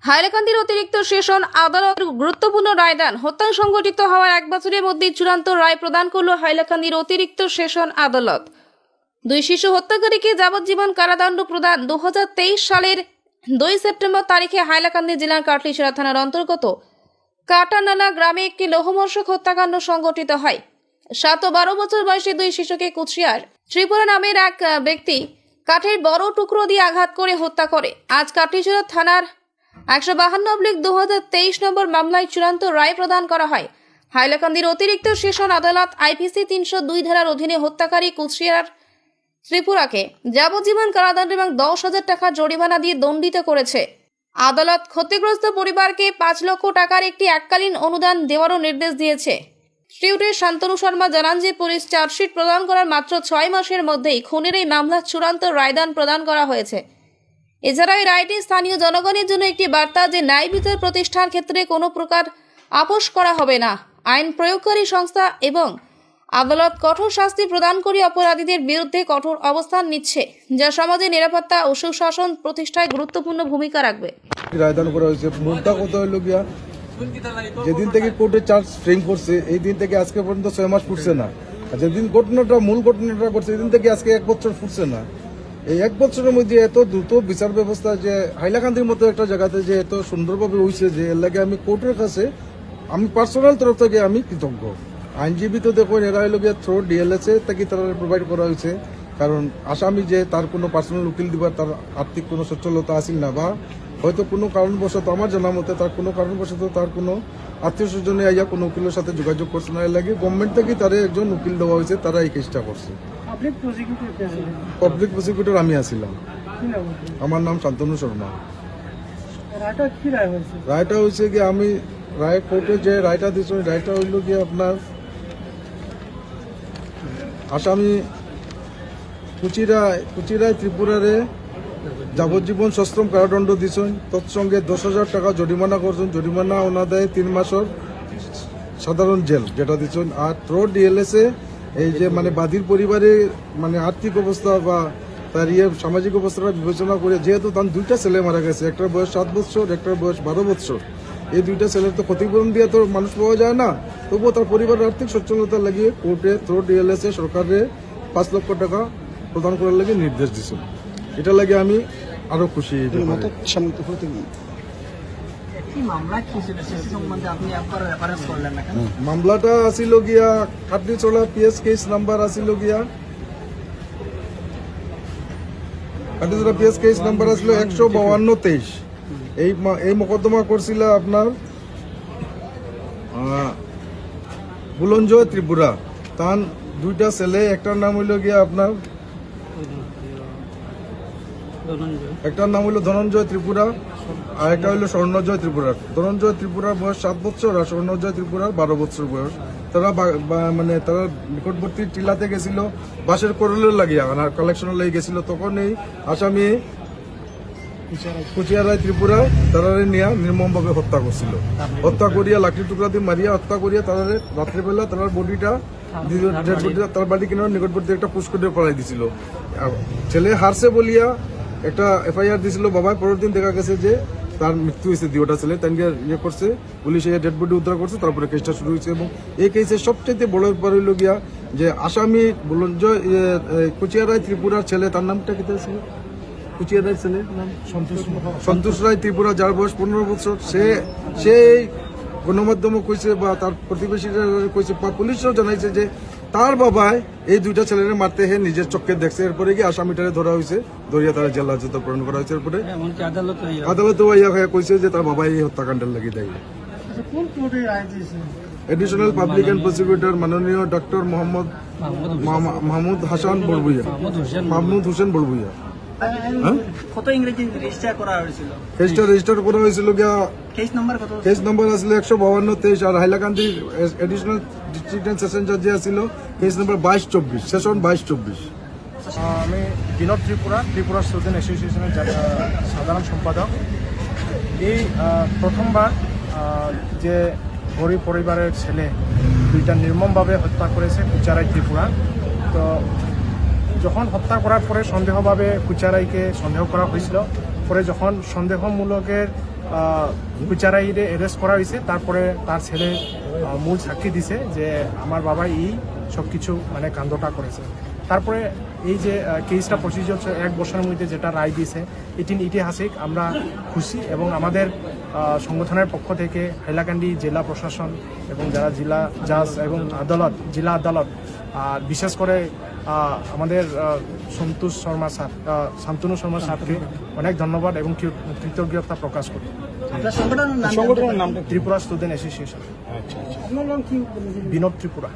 হাইলাকান্দির অতিরিক্ত সেশন আদালত গুরুত্বপূর্ণ রায়দান। হত্যা সংঘটিত হওয়ার এক বছরের মধ্যে চূড়ান্ত রায় প্রদান করল হাইলাকান্দির অতিরিক্ত সেশন আদালত। দুই শিশু হত্যাকারীকে যাবজ্জীবন কারাদণ্ড প্রদান। 2023 সালের 2 সেপ্টেম্বর তারিখে হাইলাকান্দি জেলার কাটলিছড়া থানার অন্তর্গত কাটানালা গ্রামে একটি লোহমর্ষক হত্যাকাণ্ড সংঘটিত হয়। 7 ও 12 বছর বয়সী দুই শিশুকে কুচিয়ার ত্রিপুরা নামের এক ব্যক্তি কাঠের বড় টুকরো দিয়ে আঘাত করে হত্যা করে। আজ কাটলিছড়া থানার 152/2023 নম্বর মামলায় চূড়ান্ত রায় প্রদান করা হয়। হাইলাকান্দির অতিরিক্ত সেশন আদালত আইপিসি 302 ধারার অধীনে হত্যাকারী কুচিয়ার ত্রিপুরাকে যাবজ্জীবন কারাদণ্ড এবং 10,000 টাকা জরিমানা দিয়ে দণ্ডিত করেছে। আদালত ক্ষতিগ্রস্ত পরিবারকে 5 লক্ষ টাকার একটি এককালীন অনুদান দেওয়ারও নির্দেশ দিয়েছে। স্টিউটের শান্তনু শর্মা জানান যে পুলিশ চার্জশিট প্রদান করার মাত্র 6 মাসের মধ্যেই খুনের এই মামলার চূড়ান্ত রায়দান প্রদান করা হয়েছে। এছাড়া এই রায়টি স্থানীয় জনগণের জন্য একটি বার্তা যে ন্যায় বিচার প্রতিষ্ঠার ক্ষেত্রে কোনো প্রকার আপোষ করা হবে না। আইন প্রয়োগকারী সংস্থা এবং আদালত কঠোর শাস্তি প্রদান করে অপরাধীদের বিরুদ্ধে কঠোর অবস্থান নিচ্ছে, যা সমাজে নিরাপত্তা ও সুশাসন প্রতিষ্ঠায় গুরুত্বপূর্ণ ভূমিকা রাখবে। রায়দান করা হয়েছে। মূলটা কত হইল গিয়া, যেদিন থেকে কোর্টে চার্জ ফ্রেম করছে এই দিন থেকে আজকে পর্যন্ত 6 মাস ফুটছে না। আর যেদিন মূল ঘটনাটা করছে সেদিন থেকে আজকে 1 বছর ফুটছে না। এই 1 বছরের মধ্যে এত দ্রুত বিচার ব্যবস্থা যে হাইলাকান্দির মতো একটা জায়গাতে যে এত সুন্দরভাবে হয়েছে, যে এর লাগে আমি কোর্টের কাছে আমি পার্সোনাল তরফ থেকে আমি কৃতজ্ঞ। আইনজীবী তো দেখুন এরা হইল গিয়ে থ্রো ডিএলএসএ থেকে তারা প্রোভাইড করা হয়েছে, কারণ আসামি যে তার কোনো পার্সোনাল উকিল দিবার তার আর্থিক কোনো সচ্ছলতা আসিল না, বা হয়তো কোনো কারণবশত আমার জানা মতে তার কোনো কারণবশত তার কোনো আত্মীয় স্বজনে আইয়া কোনো উকিলের সাথে যোগাযোগ করছে না। এর লাগে গভর্নমেন্ট থেকে তারা একজন উকিল দেওয়া হয়েছে, তারা এই কেসটা করছে। পাবলিক প্রসিকিউটর আমি আছিলাম, আমার নাম শান্তনু শর্মা। রায়টা হয়েছে কি, আমি রায় কোর্টে যে রায়টা দিয়েছি রায়টা হইল কি আপনার আসামি কুচিরায় ত্রিপুরারে যাবজ্জীবন সশ্রম কারাদণ্ড দিয়েছেন, তৎসঙ্গে 10,000 টাকা জরিমানা করছেন। জরিমানা ওনাদের 3 মাসের সাধারণ জেল যেটা দিচ্ছেন। আর থ্রো ডিএলএসএ এই যে মানে বাদীর পরিবারে মানে আর্থিক অবস্থা বা তার সামাজিক অবস্থাটা বিবেচনা করে, যেহেতু তার 2টা ছেলে মারা গেছে, একটার বয়স 7 বছর, একটার বয়স 12 বছর, এই 2টা ছেলের তো ক্ষতিপূরণ দিয়ে তো মানুষ পাওয়া যায় না, তবুও তার পরিবারের আর্থিক সচ্ছলতা লাগিয়ে কোর্টে থ্রো ডিএলএসএ সরকারের 5 লক্ষ টাকা প্রদান করার লাগে নির্দেশ দিয়েছেন। এটা লাগে আমি আরো খুশি। মামলাটা আসিল গিয়া কাটলিছড়া পিএস কেস নাম্বার আসিল গিয়া কাটলিছড়া পিএস কেস নাম্বার আসিল 152-23। এই মোকদ্দমা করছিল আপনার বুলঞ্জয় ত্রিপুরা। তার 2টা ছেলে, একটার নাম হইল গিয়া আপনার একটার নাম হইল ধনঞ্জয় ত্রিপুরা আর একটা হইল স্বর্ণজয় ত্রিপুরা। ধনঞ্জয় ত্রিপুরার বয়স 7 বছর আর স্বর্ণজয় ত্রিপুরার 12 বছর বয়স। তারা মানে তারা নিকটবর্তী টিলাতে গেছিল বাসের করলের লাগিয়া কালেকশনের লাগে গেছিল। তখন এই আসামি কুচিয়ারায় ত্রিপুরা তারা নিয়ে নির্মমভাবে হত্যা করছিল। হত্যা করিয়া লাঠি টুকরা দিয়ে মারিয়া হত্যা করিয়া তারা রাত্রেবেলা তার বডিটা তার বাড়ি কিনার নিকটবর্তী একটা পুষ্করে পড়াই দিছিল। ছেলে হারছে বলিয়া একটা এফআইআর দিছিল বাবা। পরের দিন দেখা গেছে যে তার মৃত্যু হয়েছে। 2টা ছেলে তাকে ইয়ে করছে, পুলিশ এই ডেড বডি উদ্ধার করছে, তারপরে কেসটা শুরু হয়েছে। এবং এই কেসের সবচেয়ে বড় ব্যাপার হইল গিয়া যে আসামি কুচিয়ারায় ত্রিপুরার ছেলে, তার নামটা কি ছিল? কুচিয়ারায় ছেলের নাম সন্তোষ রায় ত্রিপুরা, যার বয়স 15 বছর। সেই গণমাধ্যমে কইছে বা তার প্রতিবেশীরা কইছে, পুলিশও জানাইছে যে তার বাবাই এই 2টা ছেলের মারতে হে নিজের চোখে দেখছে। এরপরে কি আসামিটারে ধরা হয়েছে, ধরিয়া তারা জেল হাজতে প্রেরণ করা হয়েছে। এরপরে আদালতে কইছে যে তার বাবাই এই হত্যাকাণ্ডের লাগি দায়ী। এডিশনাল পাবলিক অ্যান্ড প্রসিকিউটর মাননীয় ডক্টর মাহমুদ হোসেন বড়ভুইয়া। কত ইংরেজি রেজিস্টার করা হয়েছিল? কেসটা রেজিস্টার করা হয়েছিল গিয়া কেস নাম্বার আসলে 152-23। আর Hailakandi additional district and session জাজ যে আসছিল কেস নাম্বার 22-24, সেশন 22-24। আমি বিনোদ ত্রিপুরা স্টুডেন্ট অ্যাসোসিয়েশনের সাধারণ সম্পাদক। এই প্রথমবার যে গরিব পরিবারের ছেলে 2টা নির্মমভাবে হত্যা করেছে কুচিয়ারায় ত্রিপুরা। তো যখন হত্যা করার পরে সন্দেহভাবে কুচিয়ারাইকে সন্দেহ করা হয়েছিল, পরে যখন সন্দেহমূলকের বিচারাইরে অ্যারেস্ট করা হয়েছে। তারপরে তার ছেলে মূল সাক্ষী দিছে যে আমার বাবা এই সব কিছু মানে কাণ্ডটা করেছে। তারপরে এই যে কেসটা প্রসিডিওর 1 বছরের মধ্যে যেটা রায় দিয়েছে এটি ঐতিহাসিক, আমরা খুশি। এবং আমাদের সংগঠনের পক্ষ থেকে হাইলাকান্দি জেলা প্রশাসন এবং যারা জেলা জাজ এবং আদালত, জেলা আদালত, আর বিশেষ করে আমাদের শান্তনু শর্মা স্যারকে অনেক ধন্যবাদ এবং কৃতজ্ঞতা প্রকাশ করি। আপনার সংগঠনের নাম? ত্রিপুরা স্টুডেন্ট অ্যাসোসিয়েশন, আপনার নাম কি? বিনোদ ত্রিপুরা।